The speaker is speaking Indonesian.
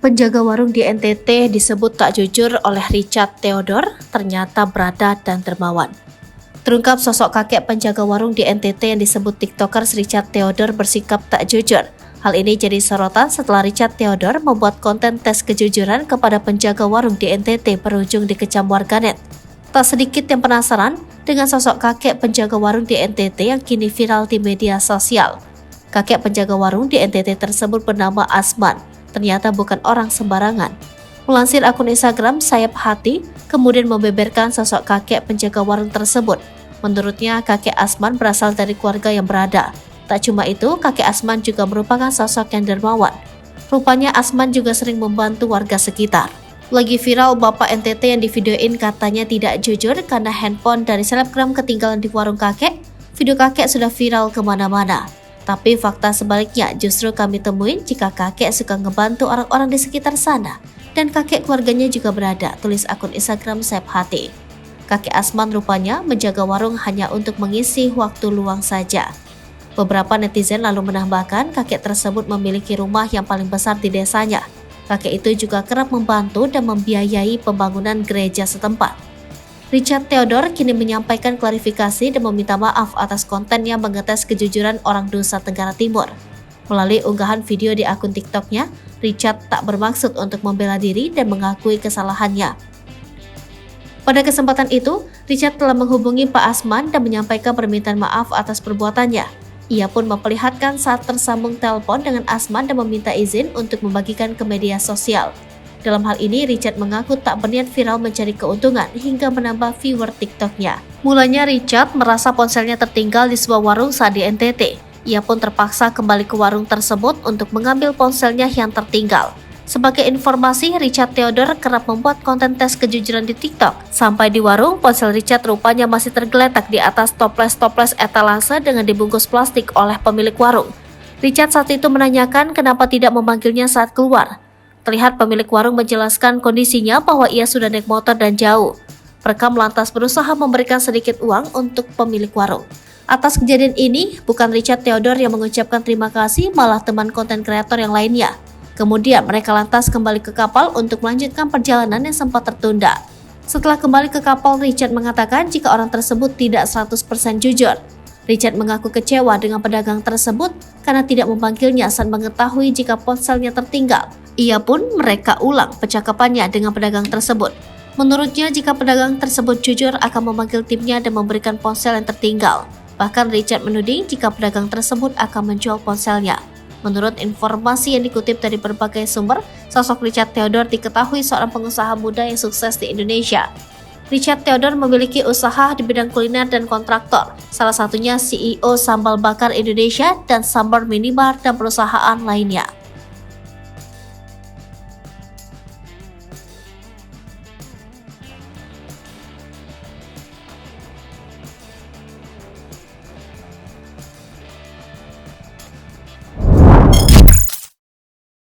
Penjaga warung di NTT disebut tak jujur oleh Richard Theodore, ternyata berada dan dermawan. Terungkap sosok kakek penjaga warung di NTT yang disebut tiktokers Richard Theodore bersikap tak jujur. Hal ini jadi sorotan setelah Richard Theodore membuat konten tes kejujuran kepada penjaga warung di NTT berujung dikecam warganet. Tak sedikit yang penasaran dengan sosok kakek penjaga warung di NTT yang kini viral di media sosial. Kakek penjaga warung di NTT tersebut bernama Asman. Ternyata bukan orang sembarangan. Melansir akun Instagram Sayap Hati, kemudian membeberkan sosok kakek penjaga warung tersebut. Menurutnya, kakek Asman berasal dari keluarga yang berada. Tak cuma itu, kakek Asman juga merupakan sosok yang dermawan. Rupanya Asman juga sering membantu warga sekitar. Lagi viral bapak NTT yang divideoin katanya tidak jujur karena handphone dari selebgram ketinggalan di warung kakek. Video kakek sudah viral kemana-mana. Tapi fakta sebaliknya justru kami temuin jika kakek suka ngebantu orang-orang di sekitar sana. Dan kakek keluarganya juga berada, tulis akun Instagram Sayap Hati. Kakek Asman rupanya menjaga warung hanya untuk mengisi waktu luang saja. Beberapa netizen lalu menambahkan kakek tersebut memiliki rumah yang paling besar di desanya. Kakek itu juga kerap membantu dan membiayai pembangunan gereja setempat. Richard Theodore kini menyampaikan klarifikasi dan meminta maaf atas konten yang mengetes kejujuran orang Nusa Tenggara Timur. Melalui unggahan video di akun TikToknya, Richard tak bermaksud untuk membela diri dan mengakui kesalahannya. Pada kesempatan itu, Richard telah menghubungi Pak Asman dan menyampaikan permintaan maaf atas perbuatannya. Ia pun memperlihatkan saat tersambung telepon dengan Asman dan meminta izin untuk membagikan ke media sosial. Dalam hal ini, Richard mengaku tak berniat viral mencari keuntungan hingga menambah viewer TikToknya. Mulanya Richard merasa ponselnya tertinggal di sebuah warung saat di NTT. Ia pun terpaksa kembali ke warung tersebut untuk mengambil ponselnya yang tertinggal. Sebagai informasi, Richard Theodore kerap membuat konten tes kejujuran di TikTok. Sampai di warung, ponsel Richard rupanya masih tergeletak di atas toples-toples etalase dengan dibungkus plastik oleh pemilik warung. Richard saat itu menanyakan kenapa tidak memanggilnya saat keluar. Terlihat pemilik warung menjelaskan kondisinya bahwa ia sudah naik motor dan jauh. Perekam lantas berusaha memberikan sedikit uang untuk pemilik warung. Atas kejadian ini, bukan Richard Theodore yang mengucapkan terima kasih, malah teman konten kreator yang lainnya. Kemudian mereka lantas kembali ke kapal untuk melanjutkan perjalanan yang sempat tertunda. Setelah kembali ke kapal, Richard mengatakan jika orang tersebut tidak 100% jujur. Richard mengaku kecewa dengan pedagang tersebut karena tidak memanggilnya saat mengetahui jika ponselnya tertinggal. Ia pun mereka ulang percakapannya dengan pedagang tersebut. Menurutnya, jika pedagang tersebut jujur akan memanggil timnya dan memberikan ponsel yang tertinggal. Bahkan Richard menuding jika pedagang tersebut akan menjual ponselnya. Menurut informasi yang dikutip dari berbagai sumber, sosok Richard Theodore diketahui seorang pengusaha muda yang sukses di Indonesia. Richard Theodore memiliki usaha di bidang kuliner dan kontraktor, salah satunya CEO Sambal Bakar Indonesia dan Sambar Minibar dan perusahaan lainnya.